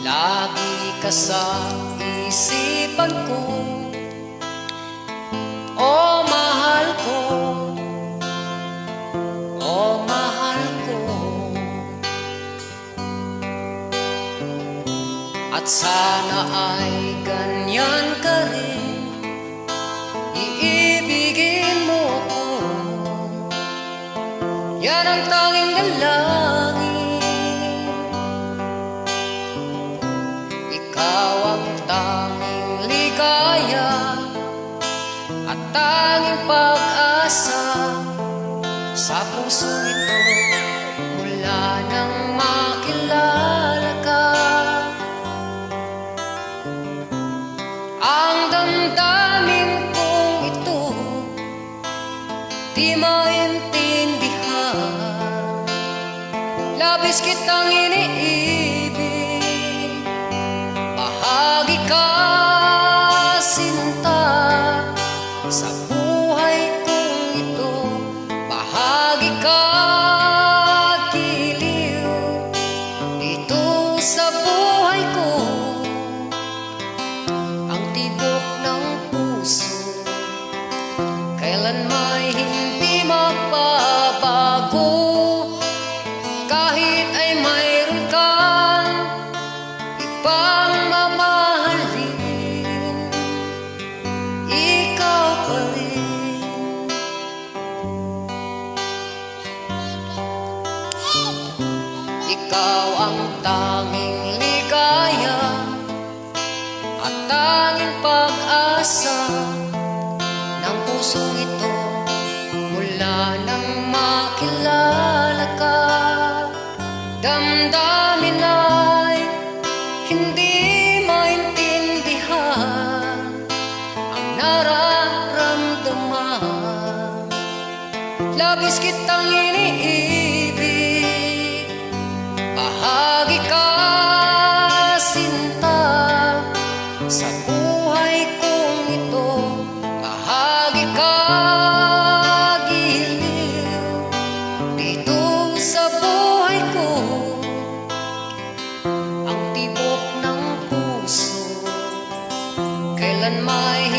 Lagi ka sa isipan ko, oh mahal ko, oh mahal ko. At sana ay ganyan ka rin, iibigin mo ko. Yan ang tanging dalangin. Ikaw ang tanging ligaya at tanging pag-asa sa puso ito mula nang makilala ka. Ang damdamin kong ito di maintindihan, labis kitang iniibig. Bahagi ka, sinta, sa buhay kong ito. Bahagi ka, giliw, dito sa buhay ko. Ang tibok ng puso kailan may hindi magbabago. Kahit ay mayroon kang ibang mamahalin, ikaw pa rin. Ikaw ang tanging ligaya at tanging pag-asa ng pusong ito mula nang makilala ka. Damdamin ay hindi maintindihan ang nararamdaman. Labis kitang iniibig. Bahagi ka, sinta, sa buhay kong ito. Bahagi ka, giliw, dito sa buhay ko. Ang tibok ng puso kailan may